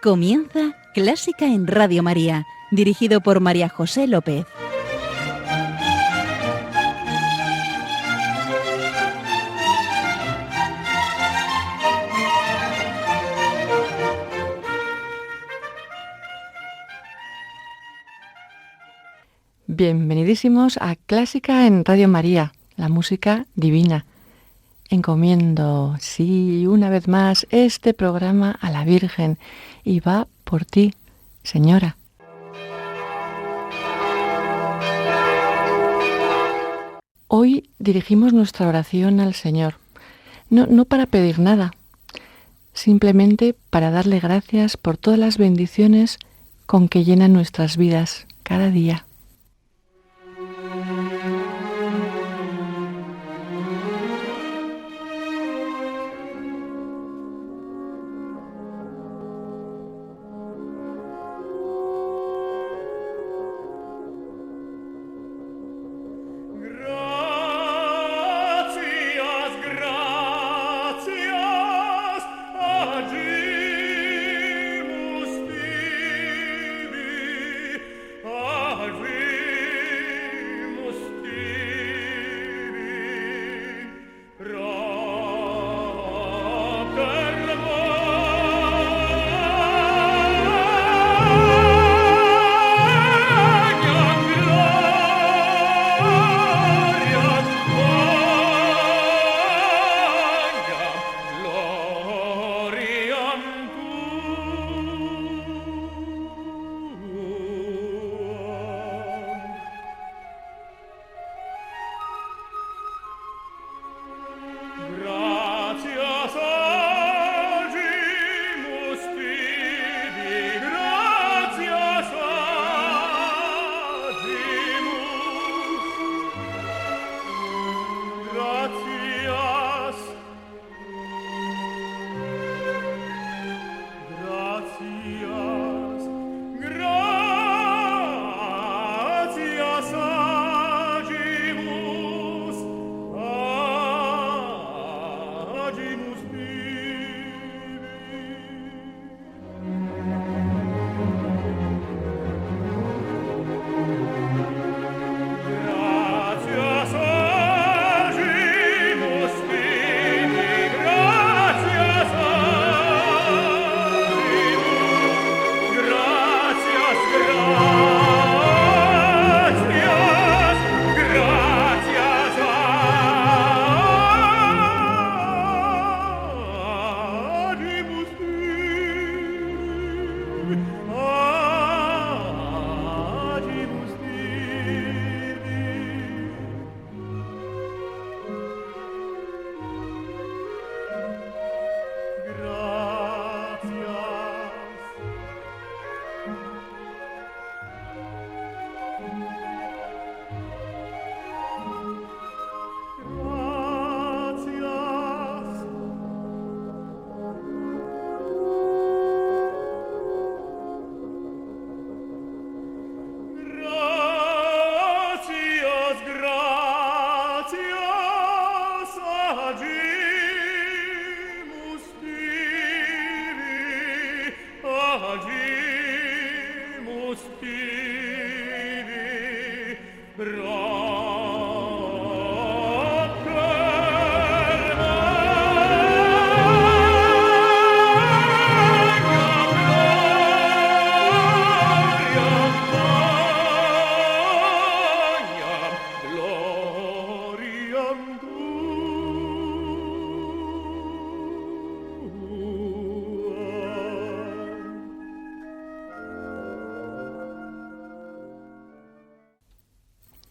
Comienza Clásica en Radio María, dirigido por María José López. Bienvenidísimos a Clásica en Radio María, la música divina. Encomiendo, sí, una vez más, este programa a la Virgen y va por ti, Señora. Hoy dirigimos nuestra oración al Señor, no para pedir nada, simplemente para darle gracias por todas las bendiciones con que llenan nuestras vidas cada día.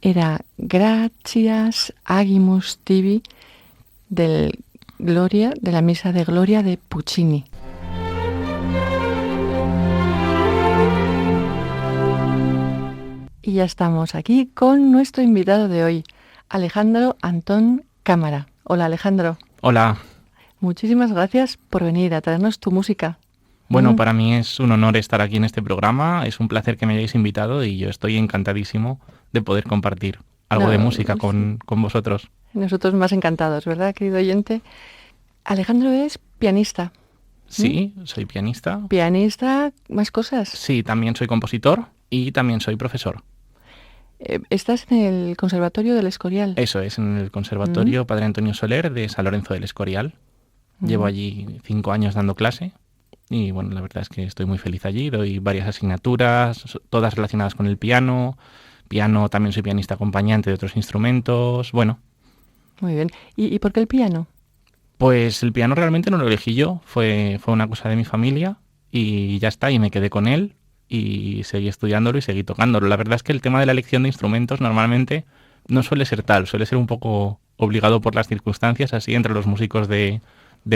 Era Gratias Agimus Tibi del Gloria, de la Misa de Gloria de Puccini. Y ya estamos aquí con nuestro invitado de hoy, Alejandro Antón Cámara. Hola, Alejandro. Hola. Muchísimas gracias por venir a traernos tu música. Bueno, para mí es un honor estar aquí en este programa, es un placer que me hayáis invitado y yo estoy encantadísimo de poder compartir algo de música con vosotros. Nosotros más encantados, ¿verdad, querido oyente? Alejandro es pianista. Sí, soy pianista. Pianista, más cosas. Sí, también soy compositor y también soy profesor. Estás en el Conservatorio del Escorial. Eso es, en el Conservatorio Padre Antonio Soler de San Lorenzo del Escorial. Llevo allí 5 años dando clase y bueno, la verdad es que estoy muy feliz allí. Doy varias asignaturas, todas relacionadas con el piano. Piano, también soy pianista acompañante de otros instrumentos. Bueno. Muy bien. ¿Y por qué el piano? Pues el piano realmente no lo elegí yo, fue una cosa de mi familia y ya está, y me quedé con él y seguí estudiándolo y seguí tocándolo. La verdad es que el tema de la elección de instrumentos normalmente no suele ser tal, suele ser un poco obligado por las circunstancias, así entre los músicos de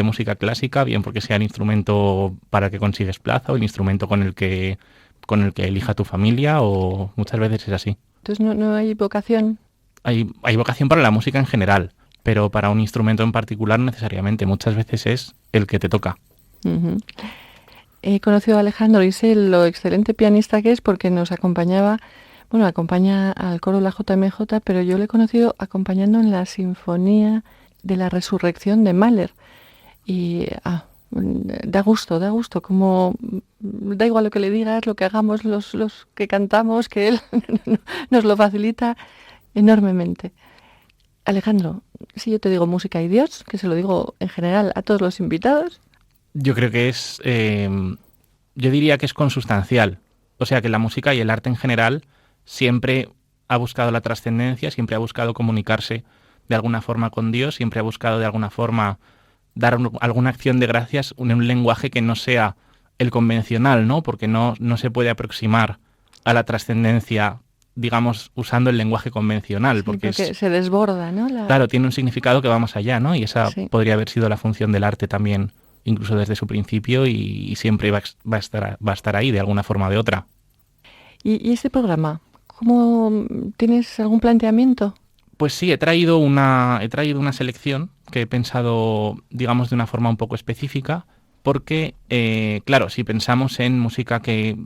música clásica, bien porque sea el instrumento para que consigues plaza o el instrumento con el que elija tu familia, o muchas veces es así. Entonces no hay vocación. Hay vocación para la música en general, pero para un instrumento en particular no necesariamente. Muchas veces es el que te toca. Uh-huh. He conocido a Alejandro y sé lo excelente pianista que es porque nos acompañaba, acompaña al coro de la JMJ, pero yo le he conocido acompañando en la Sinfonía de la Resurrección de Mahler. Y da gusto, como da igual lo que le digas, lo que hagamos, los que cantamos, que él nos lo facilita enormemente. Alejandro, si yo te digo música y Dios, que se lo digo en general a todos los invitados. Yo creo que yo diría que es consustancial. O sea, que la música y el arte en general siempre ha buscado la trascendencia, siempre ha buscado comunicarse de alguna forma con Dios, siempre ha buscado de alguna forma dar alguna acción de gracias en un lenguaje que no sea el convencional, ¿no? Porque no se puede aproximar a la trascendencia, digamos, usando el lenguaje convencional. Sí, porque se desborda, ¿no? Claro, tiene un significado que va más allá, ¿no? Y esa sí. podría haber sido la función del arte también, incluso desde su principio, y siempre va a estar ahí de alguna forma o de otra. ¿Y este programa? ¿Cómo tienes algún planteamiento? Pues sí, he traído una selección que he pensado, digamos, de una forma un poco específica, porque, claro, si pensamos en música que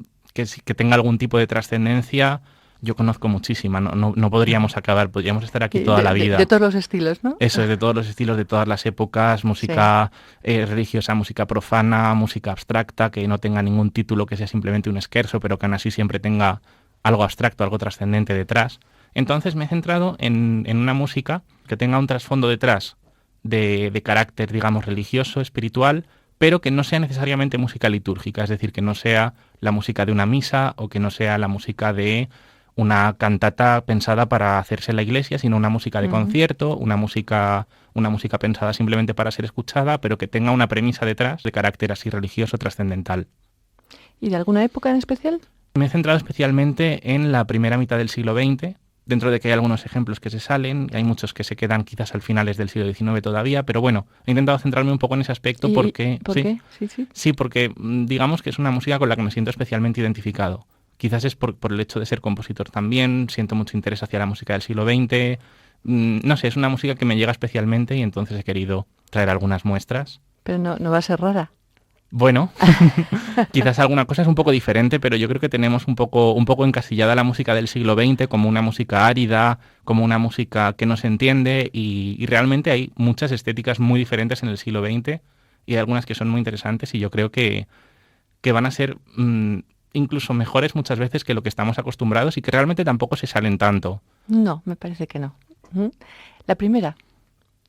tenga algún tipo de trascendencia, yo conozco muchísima, no podríamos acabar, podríamos estar aquí toda la vida. De todos los estilos, ¿no? Eso es, de todos los estilos, de todas las épocas, música religiosa, música profana, música abstracta, que no tenga ningún título, que sea simplemente un scherzo, pero que aún así siempre tenga algo abstracto, algo trascendente detrás. Entonces me he centrado en una música que tenga un trasfondo detrás de carácter, digamos, religioso, espiritual, pero que no sea necesariamente música litúrgica, es decir, que no sea la música de una misa o que no sea la música de una cantata pensada para hacerse en la iglesia, sino una música de concierto, una música pensada simplemente para ser escuchada, pero que tenga una premisa detrás de carácter así religioso, trascendental. ¿Y de alguna época en especial? Me he centrado especialmente en la primera mitad del siglo XX, dentro de que hay algunos ejemplos que se salen, hay muchos que se quedan quizás al finales del siglo XIX todavía, pero bueno, he intentado centrarme un poco en ese aspecto porque... ¿Por qué? Sí, porque digamos que es una música con la que me siento especialmente identificado. Quizás es por el hecho de ser compositor también, siento mucho interés hacia la música del siglo XX, no sé, es una música que me llega especialmente y entonces he querido traer algunas muestras. Pero no va a ser rara. Bueno, quizás alguna cosa es un poco diferente, pero yo creo que tenemos un poco encasillada la música del siglo XX como una música árida, como una música que no se entiende, y realmente hay muchas estéticas muy diferentes en el siglo XX y hay algunas que son muy interesantes y yo creo que van a ser incluso mejores muchas veces que lo que estamos acostumbrados y que realmente tampoco se salen tanto. No, me parece que no. La primera.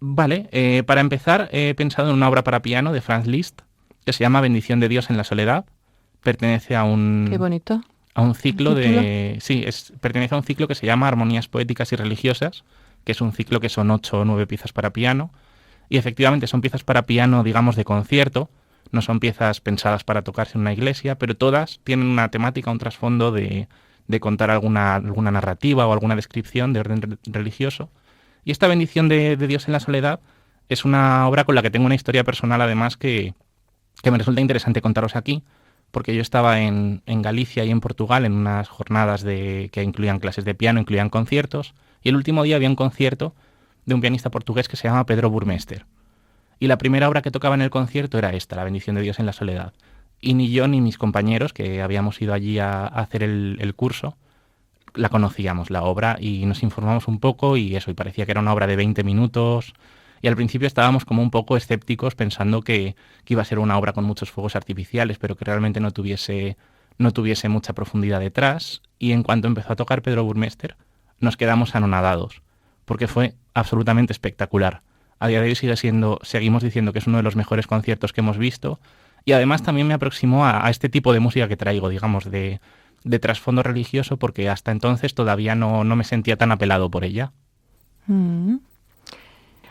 Vale, para empezar he pensado en una obra para piano de Franz Liszt, que se llama Bendición de Dios en la soledad. Pertenece a un... Qué bonito. A un ciclo de... Sí, pertenece a un ciclo que se llama Armonías Poéticas y Religiosas, que es un ciclo que son 8 o 9 piezas para piano. Y efectivamente son piezas para piano, digamos, de concierto. No son piezas pensadas para tocarse en una iglesia, pero todas tienen una temática, un trasfondo de contar alguna narrativa o alguna descripción de orden religioso. Y esta Bendición de Dios en la soledad es una obra con la que tengo una historia personal, además, que me resulta interesante contaros aquí, porque yo estaba en Galicia y en Portugal en unas jornadas que incluían clases de piano, incluían conciertos, y el último día había un concierto de un pianista portugués que se llama Pedro Burmester. Y la primera obra que tocaba en el concierto era esta, La Bendición de Dios en la soledad. Y ni yo ni mis compañeros, que habíamos ido allí a hacer el curso, la conocíamos, la obra, y nos informamos un poco y parecía que era una obra de 20 minutos, Y al principio estábamos como un poco escépticos pensando que iba a ser una obra con muchos fuegos artificiales, pero que realmente no tuviese mucha profundidad detrás. Y en cuanto empezó a tocar Pedro Burmester, nos quedamos anonadados, porque fue absolutamente espectacular. A día de hoy seguimos diciendo que es uno de los mejores conciertos que hemos visto, y además también me aproximó a este tipo de música que traigo, digamos, de trasfondo religioso, porque hasta entonces todavía no me sentía tan apelado por ella. Mm.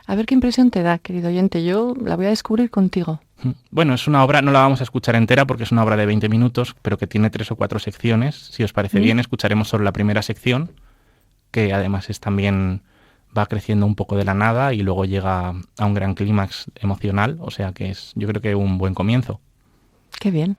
A ver qué impresión te da, querido oyente. Yo la voy a descubrir contigo. Bueno, es una obra, no la vamos a escuchar entera porque es una obra de 20 minutos, pero que tiene 3 o 4 secciones. Si os parece bien, escucharemos solo la primera sección, que además también va creciendo un poco de la nada y luego llega a un gran clímax emocional, o sea que es, yo creo que un buen comienzo. Qué bien.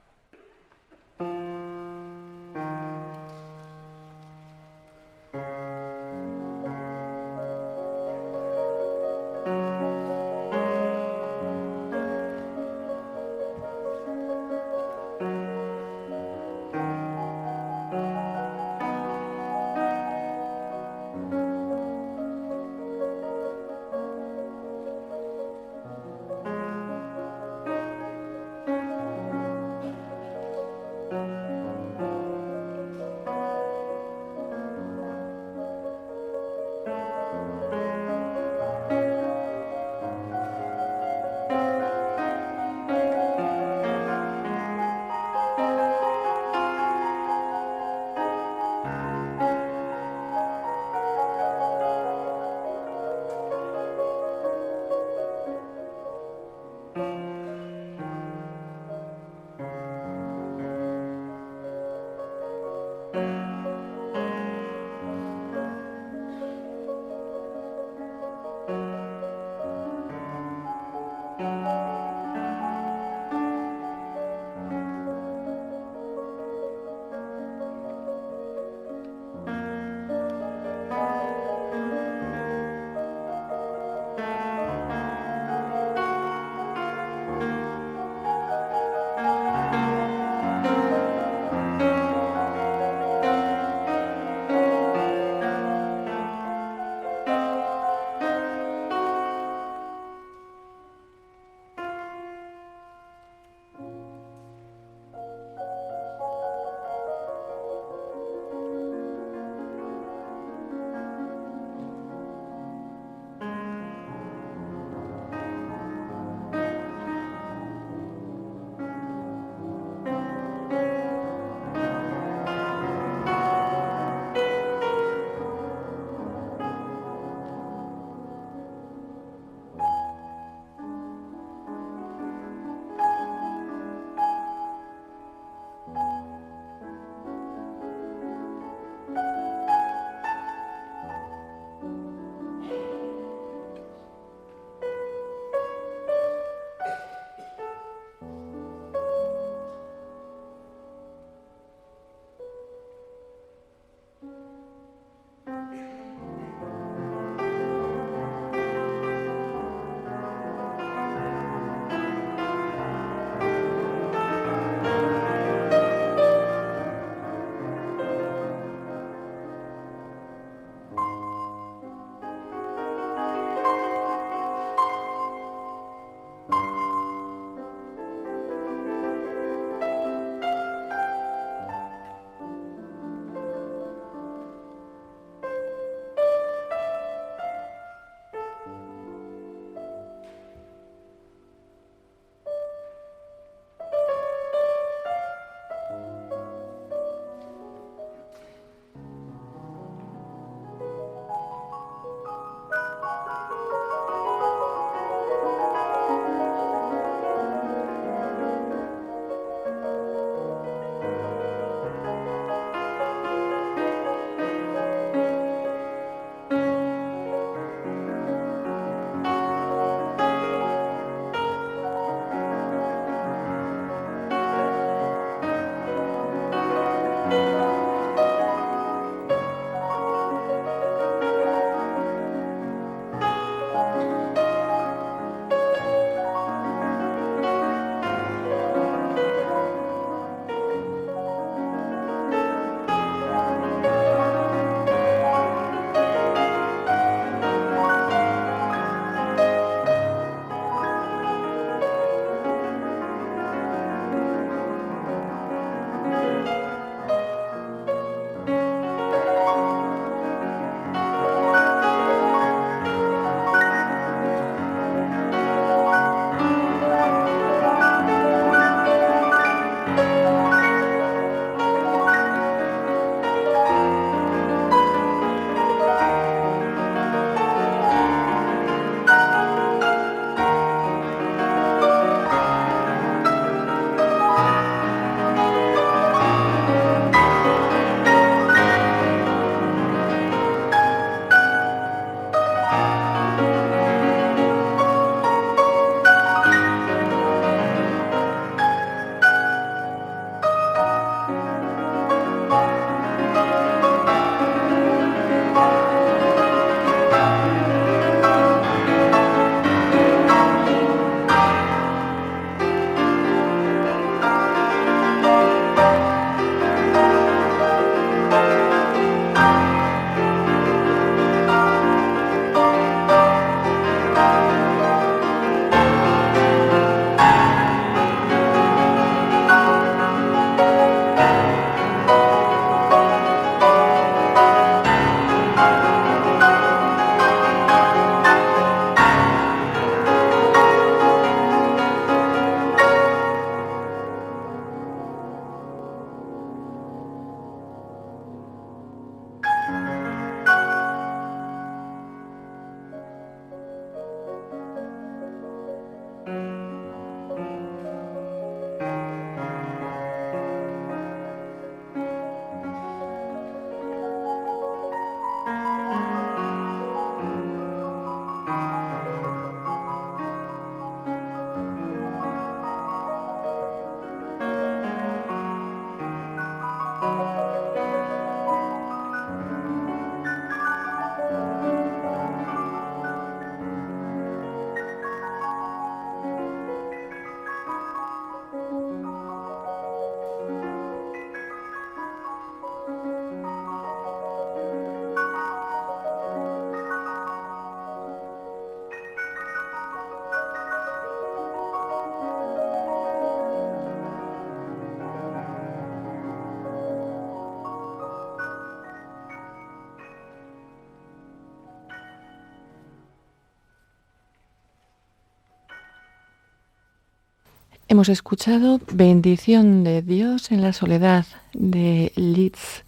Hemos escuchado Bendición de Dios en la soledad de Liszt.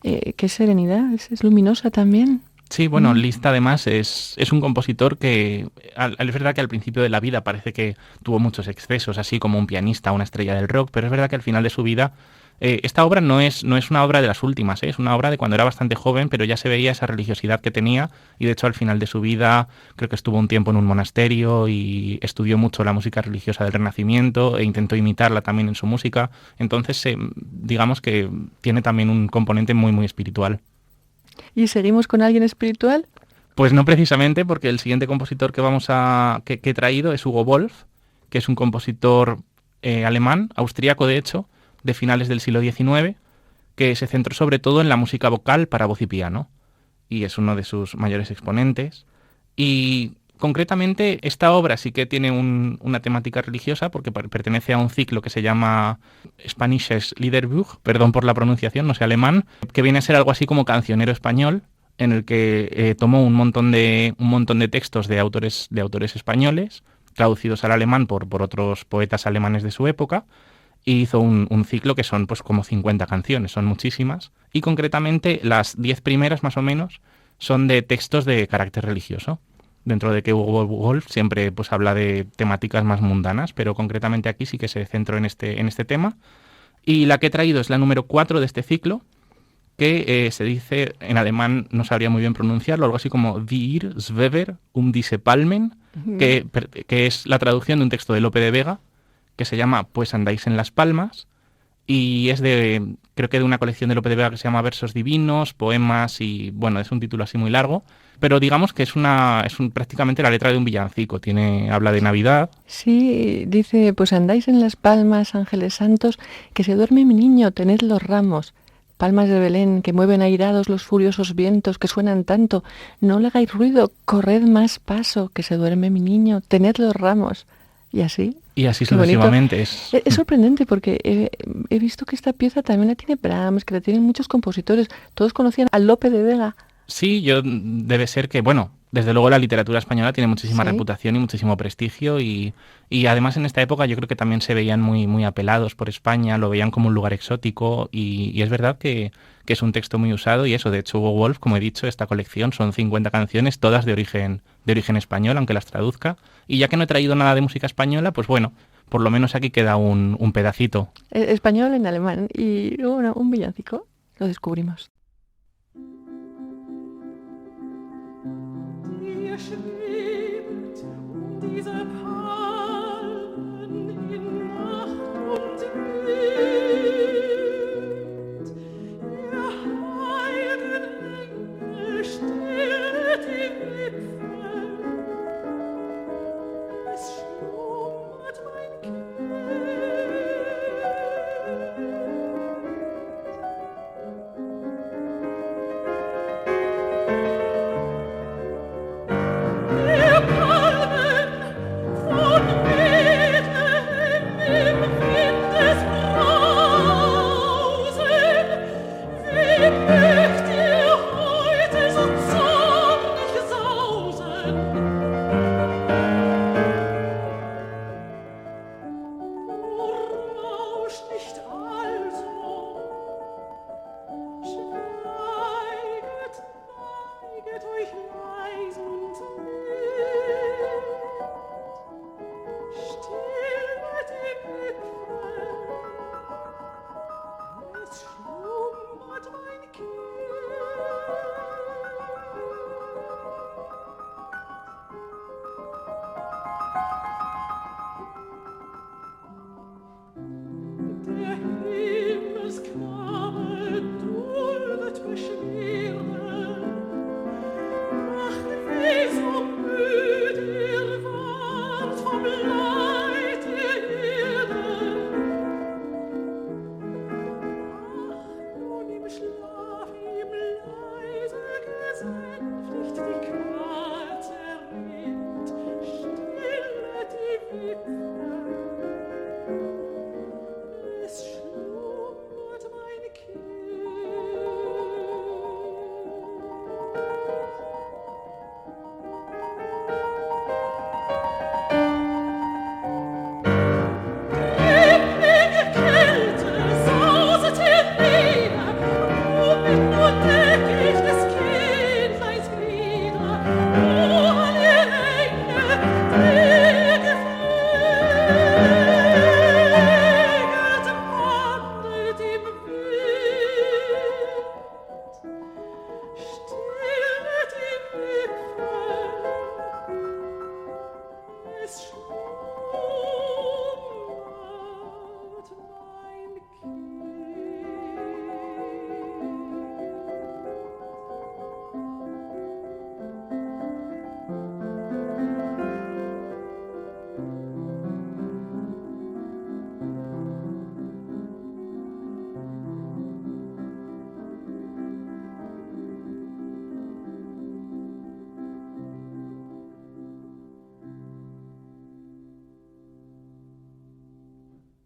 Qué serenidad, es luminosa también. Sí, bueno, Liszt además es un compositor que es verdad que al principio de la vida parece que tuvo muchos excesos, así como un pianista, una estrella del rock, pero es verdad que al final de su vida esta obra no es una obra de las últimas, es una obra de cuando era bastante joven, pero ya se veía esa religiosidad que tenía y de hecho al final de su vida creo que estuvo un tiempo en un monasterio y estudió mucho la música religiosa del Renacimiento e intentó imitarla también en su música, entonces digamos que tiene también un componente muy muy espiritual. ¿Y seguimos con alguien espiritual? Pues no precisamente, porque el siguiente compositor que he traído es Hugo Wolf, que es un compositor alemán, austríaco de hecho, de finales del siglo XIX, que se centró sobre todo en la música vocal para voz y piano, y es uno de sus mayores exponentes. Y concretamente esta obra sí que tiene una temática religiosa, porque pertenece a un ciclo que se llama Spanisches Liederbuch, perdón por la pronunciación, no sé alemán, que viene a ser algo así como cancionero español, en el que tomó un montón de textos de autores españoles, traducidos al alemán por otros poetas alemanes de su época, y hizo un ciclo que son pues como 50 canciones, son muchísimas, y concretamente las 10 primeras más o menos son de textos de carácter religioso, dentro de que Hugo Wolf siempre pues habla de temáticas más mundanas, pero concretamente aquí sí que se centró en este tema, y la que he traído es la número 4 de este ciclo, que se dice, en alemán no sabría muy bien pronunciarlo, algo así como Wir Schweber diese Palmen, que es la traducción de un texto de Lope de Vega, que se llama Pues andáis en las palmas, y es creo que de una colección de Lope de Vega que se llama Versos Divinos, Poemas, y bueno, es un título así muy largo, pero digamos que es prácticamente la letra de un villancico, habla de Navidad. Sí, dice, pues andáis en las palmas, ángeles santos, que se duerme mi niño, tened los ramos. Palmas de Belén, que mueven airados los furiosos vientos que suenan tanto. No le hagáis ruido, corred más paso, que se duerme mi niño, tened los ramos. Y así. Y así sucesivamente. Es sorprendente porque he visto que esta pieza también la tiene Brahms, que la tienen muchos compositores. Todos conocían a Lope de Vega. Sí, debe ser que, bueno, desde luego la literatura española tiene muchísima reputación y muchísimo prestigio y además en esta época yo creo que también se veían muy, muy apelados por España, lo veían como un lugar exótico y es verdad que es un texto muy usado y eso, de hecho Hugo Wolf, como he dicho, esta colección son 50 canciones, todas de origen español, aunque las traduzca, y ya que no he traído nada de música española, pues bueno, por lo menos aquí queda un pedacito. Español en alemán y bueno, un villancico, lo descubrimos. Schwebt diese Palmen in Nacht und Wind. Ihr heiligen Engel stillet die Wipfel. Es schlummert mein Kind. Der Palmen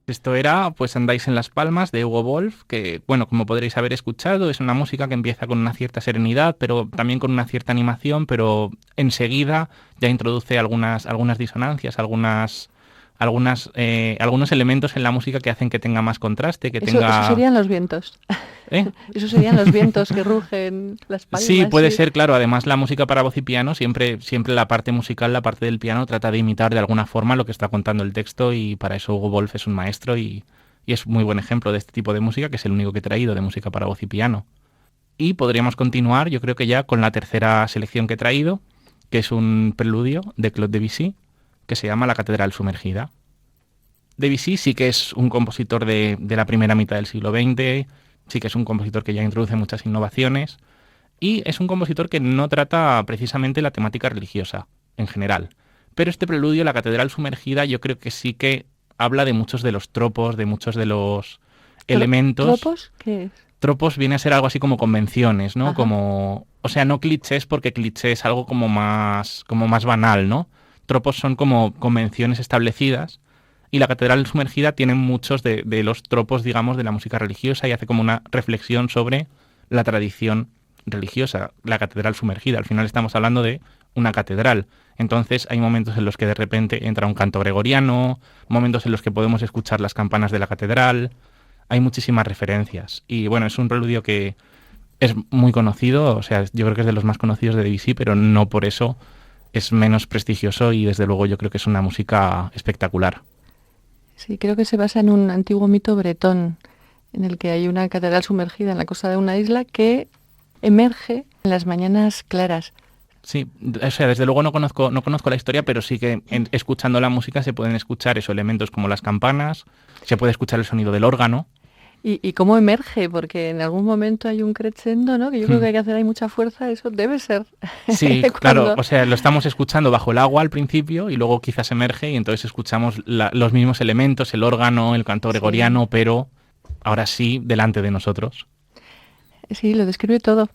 Esto era, pues, Andáis en las Palmas, de Hugo Wolf, que, bueno, como podréis haber escuchado, es una música que empieza con una cierta serenidad, pero también con una cierta animación, pero enseguida ya introduce algunas disonancias, algunos elementos en la música que hacen que tenga más contraste, que tenga... Eso serían los vientos. ¿Eh? Eso serían los vientos que rugen las palmas. Sí, puede ser, claro. Además, la música para voz y piano, siempre la parte musical, la parte del piano, trata de imitar de alguna forma lo que está contando el texto, y para eso Hugo Wolf es un maestro y es muy buen ejemplo de este tipo de música, que es el único que he traído de música para voz y piano. Y podríamos continuar, yo creo que ya con la tercera selección que he traído, que es un preludio de Claude Debussy, que se llama La Catedral Sumergida. Debussy sí que es un compositor de la primera mitad del siglo XX, sí que es un compositor que ya introduce muchas innovaciones, y es un compositor que no trata precisamente la temática religiosa en general. Pero este preludio, La Catedral Sumergida, yo creo que sí que habla de muchos de los tropos, de muchos de los elementos. ¿Tropos? ¿Qué es? Tropos viene a ser algo así como convenciones, ¿no? Ajá. Como, o sea, no clichés, porque cliché es algo como más banal, ¿no? Tropos son como convenciones establecidas, y La Catedral Sumergida tiene muchos de los tropos, digamos, de la música religiosa, y hace como una reflexión sobre la tradición religiosa. La Catedral Sumergida, al final estamos hablando de una catedral. Entonces hay momentos en los que de repente entra un canto gregoriano, momentos en los que podemos escuchar las campanas de la catedral. Hay muchísimas referencias. Y bueno, es un preludio que es muy conocido, o sea, yo creo que es de los más conocidos de Debussy, pero no por eso es menos prestigioso, y desde luego yo creo que es una música espectacular. Sí, creo que se basa en un antiguo mito bretón, en el que hay una catedral sumergida en la costa de una isla que emerge en las mañanas claras. Sí, o sea, desde luego no conozco la historia, pero sí que escuchando la música se pueden escuchar esos elementos como las campanas, se puede escuchar el sonido del órgano. ¿Y cómo emerge? Porque en algún momento hay un crescendo, ¿no? Que yo creo que hay que hacer ahí mucha fuerza, eso debe ser. Sí, claro, o sea, lo estamos escuchando bajo el agua al principio y luego quizás emerge y entonces escuchamos los mismos elementos, el órgano, el canto gregoriano, pero ahora sí delante de nosotros. Sí, lo describe todo.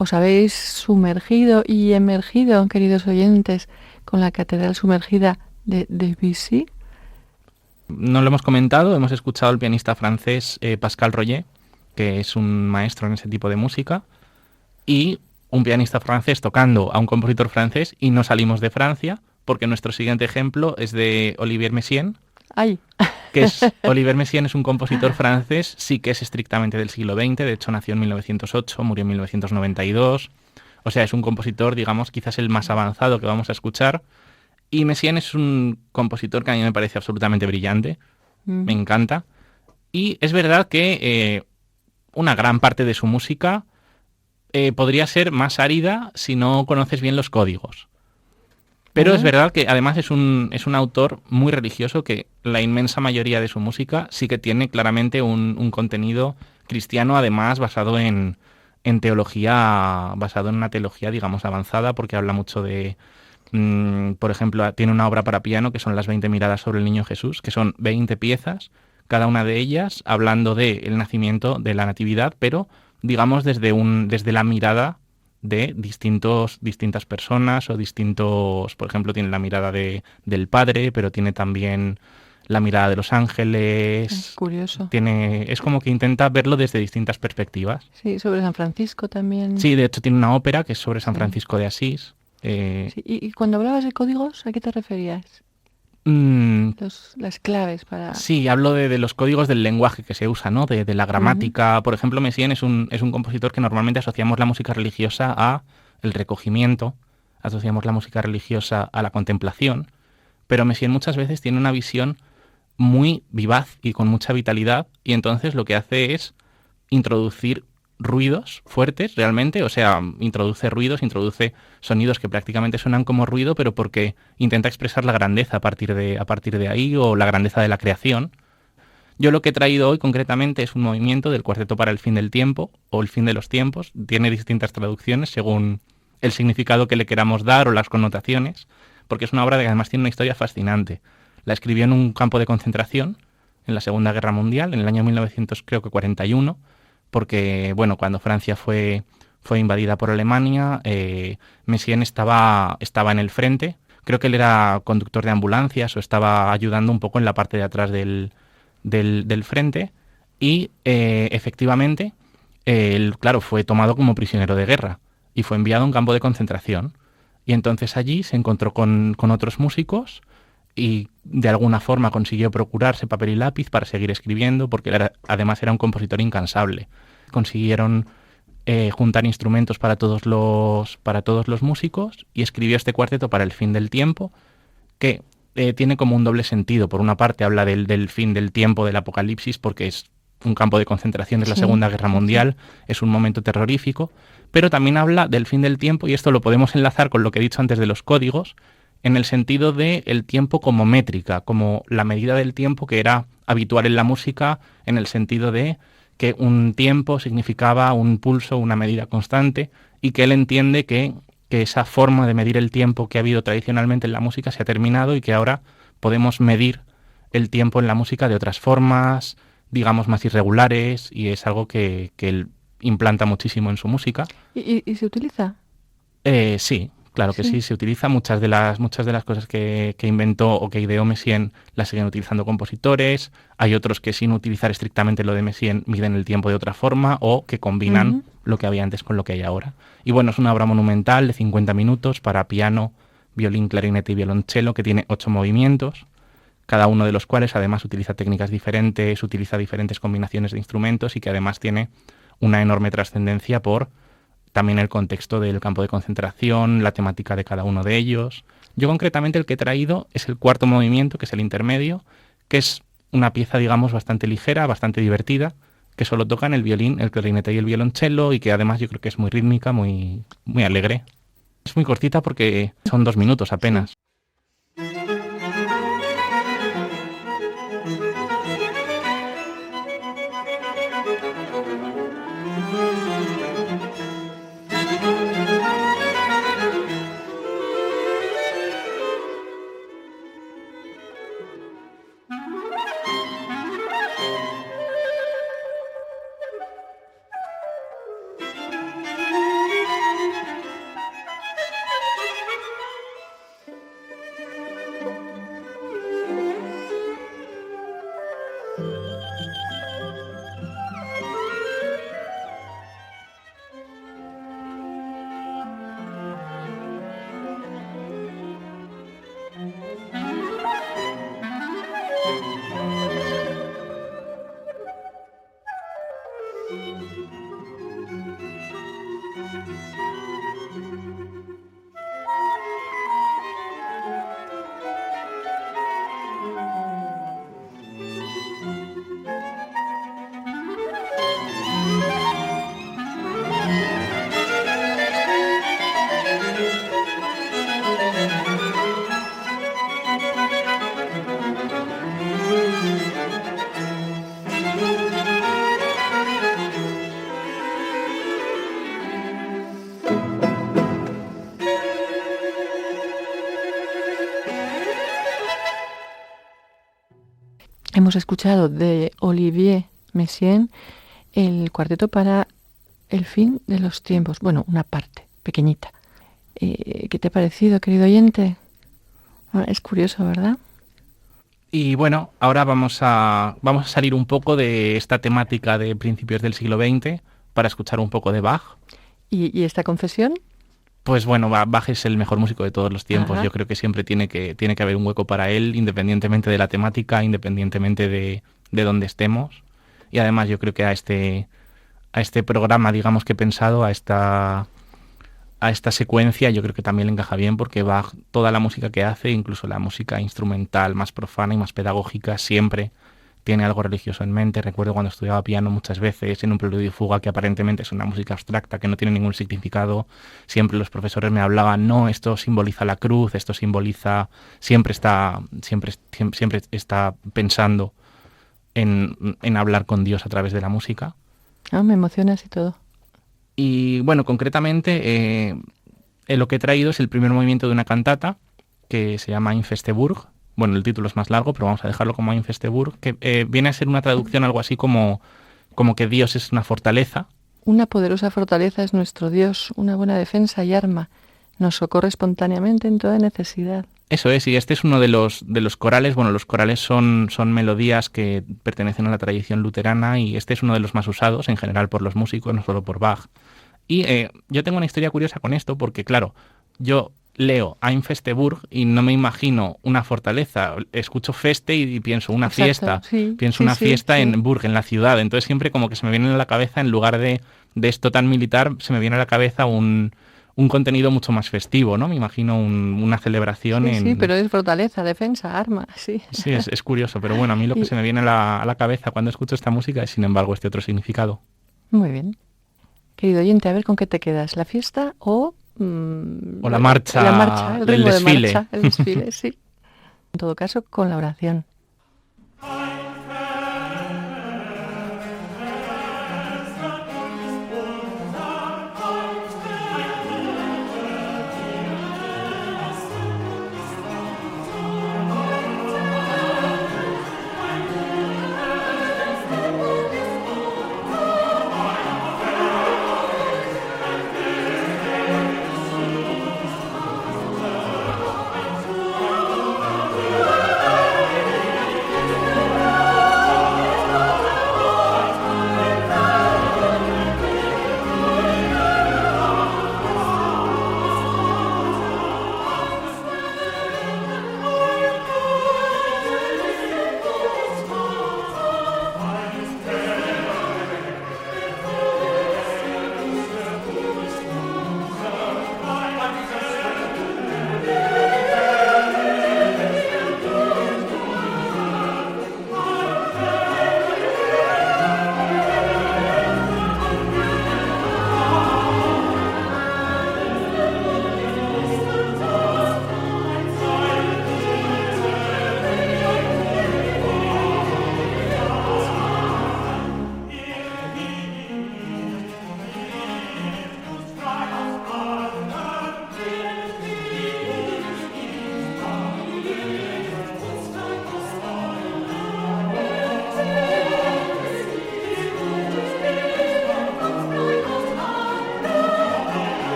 os habéis sumergido y emergido, queridos oyentes, con la Catedral sumergida de Debussy. No lo hemos comentado, hemos escuchado al pianista francés Pascal Roger, que es un maestro en ese tipo de música, y un pianista francés tocando a un compositor francés, y no salimos de Francia, porque nuestro siguiente ejemplo es de Olivier Messiaen, ¡Ay! Olivier Messiaen es un compositor francés, sí que es estrictamente del siglo XX, de hecho nació en 1908, murió en 1992, o sea, es un compositor, digamos, quizás el más avanzado que vamos a escuchar, y Messiaen es un compositor que a mí me parece absolutamente brillante, me encanta, y es verdad que una gran parte de su música podría ser más árida si no conoces bien los códigos. Pero es verdad que además es un autor muy religioso, que la inmensa mayoría de su música sí que tiene claramente un contenido cristiano, además basado en teología, basado en una teología, digamos, avanzada, porque habla mucho de, por ejemplo, tiene una obra para piano que son las 20 miradas sobre el niño Jesús, que son 20 piezas, cada una de ellas hablando del nacimiento, de la natividad, pero digamos desde la mirada de distintas personas o distintos, por ejemplo, tiene la mirada del Padre, pero tiene también la mirada de los ángeles. Curioso. Es como que intenta verlo desde distintas perspectivas. Sí, sobre San Francisco también. Sí, de hecho tiene una ópera que es sobre San Francisco de Asís. Sí, y cuando hablabas de códigos, ¿a qué te referías? Las claves para... Sí, hablo de los códigos del lenguaje que se usa, ¿no? De la gramática. Por ejemplo, Messiaen es un compositor que normalmente asociamos la música religiosa a el recogimiento, asociamos la música religiosa a la contemplación, pero Messiaen muchas veces tiene una visión muy vivaz y con mucha vitalidad, y entonces lo que hace es introducir ruidos fuertes realmente, o sea, introduce sonidos que prácticamente suenan como ruido, pero porque intenta expresar la grandeza a partir de ahí, o la grandeza de la creación. Yo lo que he traído hoy concretamente es un movimiento del Cuarteto para el fin del tiempo, o el fin de los tiempos. Tiene distintas traducciones según el significado que le queramos dar o las connotaciones, porque es una obra que además tiene una historia fascinante. La escribió en un campo de concentración en la Segunda Guerra Mundial, en el año 1941, porque, bueno, cuando Francia fue invadida por Alemania, Messiaen estaba en el frente. Creo que él era conductor de ambulancias o estaba ayudando un poco en la parte de atrás del frente, y efectivamente, él, claro, fue tomado como prisionero de guerra y fue enviado a un campo de concentración. Y entonces allí se encontró con otros músicos y de alguna forma consiguió procurarse papel y lápiz para seguir escribiendo, porque además era un compositor incansable. Consiguieron juntar instrumentos para todos los músicos, y escribió este cuarteto para el fin del tiempo, que tiene como un doble sentido. Por una parte habla del fin del tiempo, del apocalipsis, porque es un campo de concentración, es la Segunda Guerra Mundial, es un momento terrorífico, pero también habla del fin del tiempo, y esto lo podemos enlazar con lo que he dicho antes de los códigos, en el sentido de el tiempo como métrica, como la medida del tiempo que era habitual en la música, en el sentido de que un tiempo significaba un pulso, una medida constante, y que él entiende que esa forma de medir el tiempo que ha habido tradicionalmente en la música se ha terminado, y que ahora podemos medir el tiempo en la música de otras formas, digamos, más irregulares, y es algo que él implanta muchísimo en su música. ¿Y se utiliza? Sí. Claro que sí, se utiliza. Muchas de las cosas que inventó o que ideó Messiaen las siguen utilizando compositores. Hay otros que, sin utilizar estrictamente lo de Messiaen, miden el tiempo de otra forma, o que combinan lo que había antes con lo que hay ahora. Y bueno, es una obra monumental de 50 minutos para piano, violín, clarinete y violonchelo, que tiene 8 movimientos, cada uno de los cuales además utiliza técnicas diferentes, utiliza diferentes combinaciones de instrumentos, y que además tiene una enorme trascendencia por también el contexto del campo de concentración, la temática de cada uno de ellos. Yo concretamente el que he traído es el cuarto movimiento, que es el intermedio, que es una pieza, digamos, bastante ligera, bastante divertida, que solo tocan el violín, el clarinete y el violonchelo, y que además yo creo que es muy rítmica, muy, muy alegre. Es muy cortita porque son 2 minutos apenas. hemos escuchado de Olivier Messiaen el cuarteto para el fin de los tiempos. Bueno, una parte pequeñita. ¿Qué te ha parecido, querido oyente? Es curioso, ¿verdad? Y bueno, ahora vamos a salir un poco de esta temática de principios del siglo XX para escuchar un poco de Bach. ¿Y esta confesión? Pues bueno, Bach es el mejor músico de todos los tiempos. Ajá. Yo creo que siempre tiene que haber un hueco para él, independientemente de la temática, independientemente de dónde estemos. Y además yo creo que a este programa, digamos, que he pensado, a esta secuencia, yo creo que también le encaja bien, porque Bach, toda la música que hace, incluso la música instrumental más profana y más pedagógica, siempre tiene algo religioso en mente. Recuerdo cuando estudiaba piano muchas veces en un preludio y fuga, que aparentemente es una música abstracta, que no tiene ningún significado. Siempre los profesores me hablaban, no, esto simboliza la cruz, esto simboliza... Siempre está pensando en hablar con Dios a través de la música. Me emocionas y todo. Y bueno, concretamente lo que he traído es el primer movimiento de una cantata que se llama Infesteburg. Bueno, el título es más largo, pero vamos a dejarlo como Infesteburg, que viene a ser una traducción algo así como que Dios es una fortaleza. Una poderosa fortaleza es nuestro Dios, una buena defensa y arma. Nos socorre espontáneamente en toda necesidad. Eso es, y este es uno de los corales. Bueno, los corales son melodías que pertenecen a la tradición luterana, y este es uno de los más usados en general por los músicos, no solo por Bach. Y yo tengo una historia curiosa con esto, porque claro, yo leo Infesteburg y no me imagino una fortaleza. Escucho Feste y pienso una Exacto, fiesta. sí, Pienso sí, una sí, fiesta sí. en Burg, en la ciudad. Entonces siempre como que se me viene a la cabeza, en lugar de esto tan militar, se me viene a la cabeza un contenido mucho más festivo, ¿no? Me imagino una celebración Sí, en... sí, pero es fortaleza, defensa, arma, sí. Sí, es curioso, pero bueno, a mí lo que se me viene a la cabeza cuando escucho esta música es, sin embargo, este otro significado. Muy bien. Querido oyente, a ver con qué te quedas, ¿la fiesta o la marcha, el el ritmo desfile. de marcha, el desfile, sí. En todo caso, con la oración. Amen.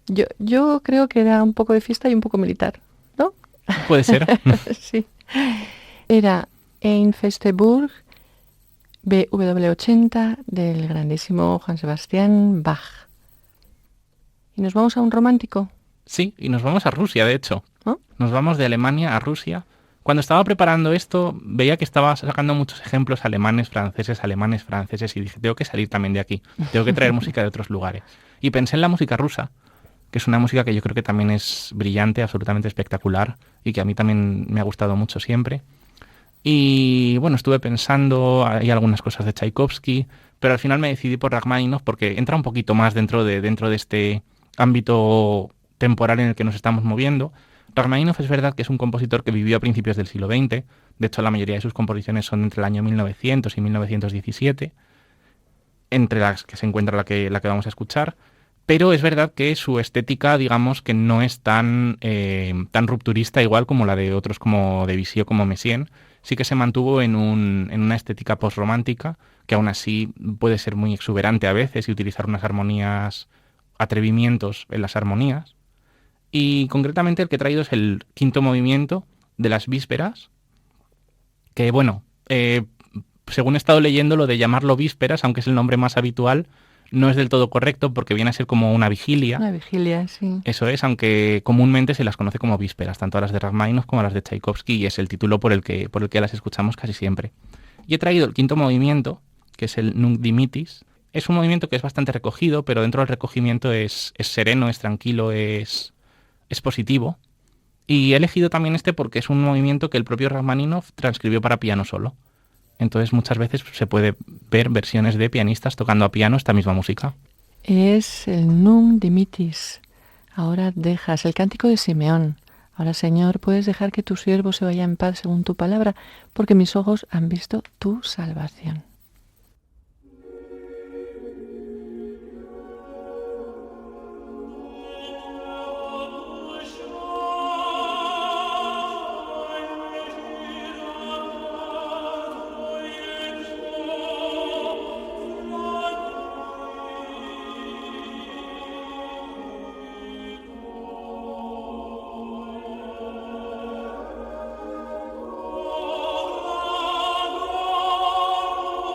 Yo creo que era un poco de fiesta y un poco militar, ¿no? Puede ser. Sí. Era Ein Festeburg BW80 del grandísimo Juan Sebastián Bach. ¿Y nos vamos a un romántico? Sí, y nos vamos a Rusia, de hecho. ¿No? Nos vamos de Alemania a Rusia. Cuando estaba preparando esto, veía que estaba sacando muchos ejemplos alemanes, franceses, y dije, tengo que salir también de aquí. Tengo que traer música de otros lugares. Y pensé en la música rusa, que es una música que yo creo que también es brillante, absolutamente espectacular, y que a mí también me ha gustado mucho siempre. Y bueno, estuve pensando, hay algunas cosas de Tchaikovsky, pero al final me decidí por Rachmaninoff porque entra un poquito más dentro de este ámbito temporal en el que nos estamos moviendo. Rachmaninoff es verdad que es un compositor que vivió a principios del siglo XX, de hecho la mayoría de sus composiciones son entre el año 1900 y 1917, entre las que se encuentra la que vamos a escuchar, pero es verdad que su estética, digamos, que no es tan rupturista igual como la de otros como Debussy o como Messiaen. Sí que se mantuvo en una estética postromántica, que aún así puede ser muy exuberante a veces y utilizar unas armonías, atrevimientos en las armonías. Y concretamente el que he traído es el quinto movimiento de las vísperas, que bueno, según he estado leyendo, lo de llamarlo vísperas, aunque es el nombre más habitual, no es del todo correcto porque viene a ser como una vigilia. Una vigilia, sí. Eso es, aunque comúnmente se las conoce como vísperas, tanto a las de Rachmaninoff como a las de Tchaikovsky, y es el título por el que las escuchamos casi siempre. Y he traído el quinto movimiento, que es el Nunc Dimittis. Es un movimiento que es bastante recogido, pero dentro del recogimiento es sereno, es tranquilo, es positivo. Y he elegido también este porque es un movimiento que el propio Rachmaninoff transcribió para piano solo. Entonces muchas veces se puede ver versiones de pianistas tocando a piano esta misma música. Es el Nunc Dimittis. Ahora dejas el cántico de Simeón. Ahora, Señor, puedes dejar que tu siervo se vaya en paz según tu palabra, porque mis ojos han visto tu salvación. Oh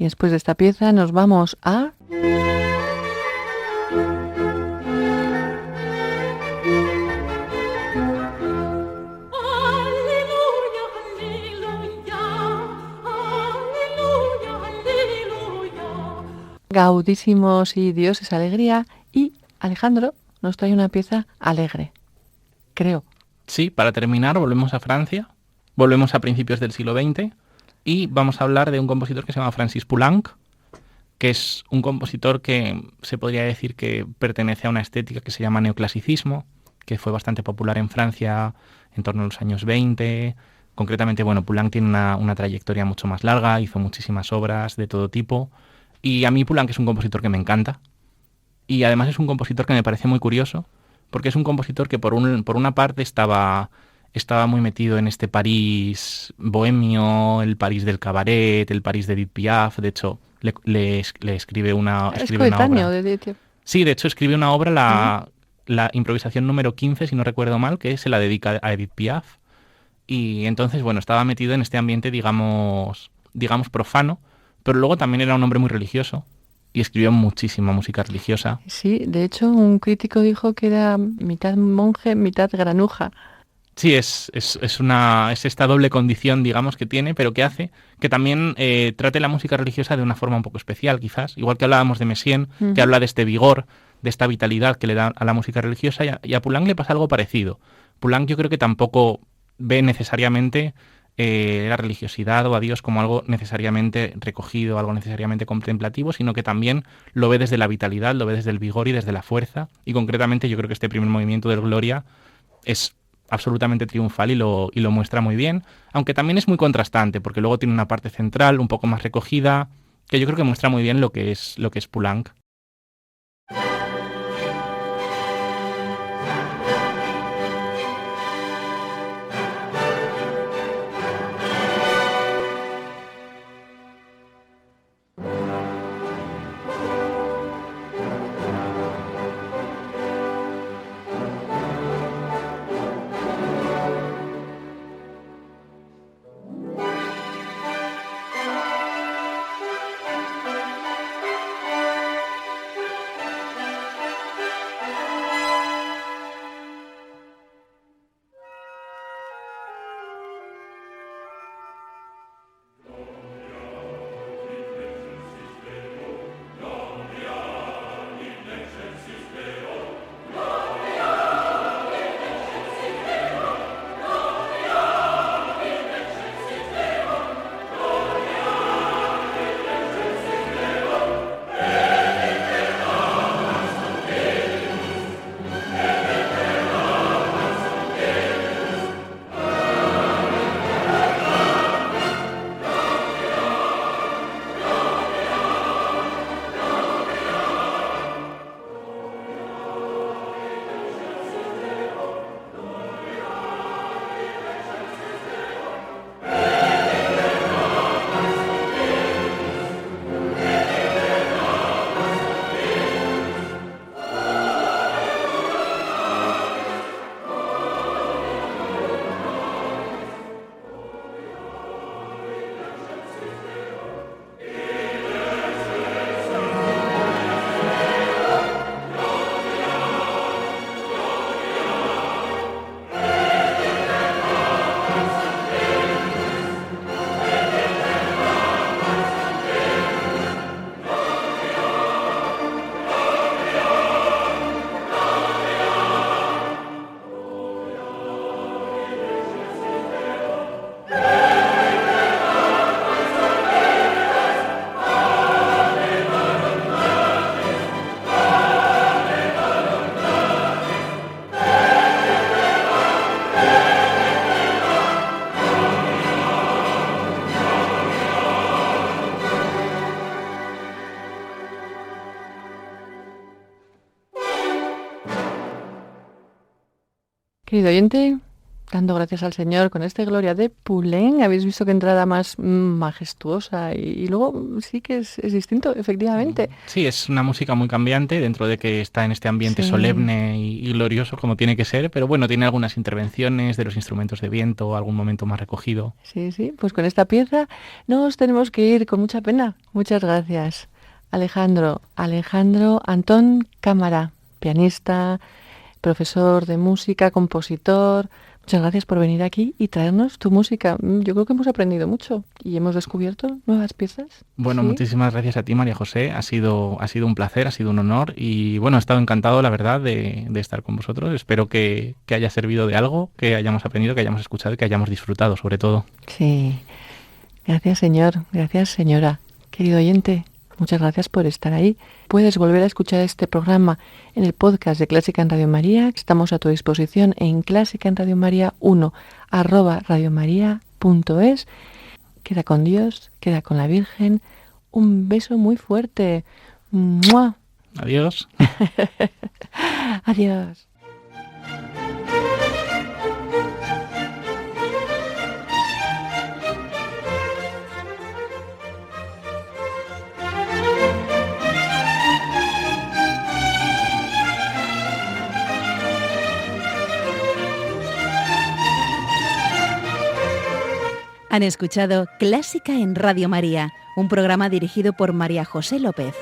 Y después de esta pieza nos vamos a... Alleluia, alleluia, alleluia, alleluia. Gaudísimos y Dios es alegría. Y Alejandro nos trae una pieza alegre, creo. Sí, para terminar, volvemos a Francia, volvemos a principios del siglo XX y vamos a hablar de un compositor que se llama Francis Poulenc, que es un compositor que se podría decir que pertenece a una estética que se llama neoclasicismo, que fue bastante popular en Francia en torno a los años 20. Concretamente, bueno, Poulenc tiene una trayectoria mucho más larga, hizo muchísimas obras de todo tipo, y a mí Poulenc es un compositor que me encanta, y además es un compositor que me parece muy curioso, porque es un compositor que por una parte estaba muy metido en este París bohemio, el París del cabaret, el París de Edith Piaf. De hecho, le escribe una Es escribe una coetáneo obra. de... Sí, de hecho escribe una obra, la improvisación número 15, si no recuerdo mal, que se la dedica a Edith Piaf. Y entonces, bueno, estaba metido en este ambiente, digamos profano, pero luego también era un hombre muy religioso y escribió muchísima música religiosa. Sí, de hecho un crítico dijo que era mitad monje, mitad granuja. Sí, es esta doble condición, digamos, que tiene, pero que hace que también trate la música religiosa de una forma un poco especial, quizás. Igual que hablábamos de Messiaen, que habla de este vigor, de esta vitalidad que le da a la música religiosa, y a Poulenc le pasa algo parecido. Poulenc yo creo que tampoco ve necesariamente la religiosidad o a Dios como algo necesariamente recogido, algo necesariamente contemplativo, sino que también lo ve desde la vitalidad, lo ve desde el vigor y desde la fuerza. Y concretamente yo creo que este primer movimiento del Gloria es absolutamente triunfal y lo muestra muy bien, aunque también es muy contrastante, porque luego tiene una parte central un poco más recogida, que yo creo que muestra muy bien lo que es Poulenc. Querido oyente, dando gracias al Señor con este Gloria de Poulenc. Habéis visto qué entrada más majestuosa y luego sí que es distinto, efectivamente. Sí, es una música muy cambiante dentro de que está en este ambiente Sí. solemne y glorioso como tiene que ser, pero bueno, tiene algunas intervenciones de los instrumentos de viento, algún momento más recogido. Sí, sí, pues con esta pieza nos tenemos que ir con mucha pena. Muchas gracias, Alejandro Antón Cámara, pianista, profesor de música, compositor. Muchas gracias por venir aquí y traernos tu música. Yo creo que hemos aprendido mucho y hemos descubierto nuevas piezas. Bueno, Sí. muchísimas gracias a ti, María José. Ha sido un placer, ha sido un honor y bueno, he estado encantado, la verdad, de estar con vosotros. Espero que haya servido de algo, que hayamos aprendido, que hayamos escuchado y que hayamos disfrutado, sobre todo. Sí. Gracias, señor. Gracias, señora. Querido oyente, muchas gracias por estar ahí. Puedes volver a escuchar este programa en el podcast de Clásica en Radio María. Estamos a tu disposición en Clásica en Radio María 1 @radiomaria.es. Queda con Dios, queda con la Virgen. Un beso muy fuerte. ¡Mua! Adiós. Adiós. Han escuchado Clásica en Radio María, un programa dirigido por María José López.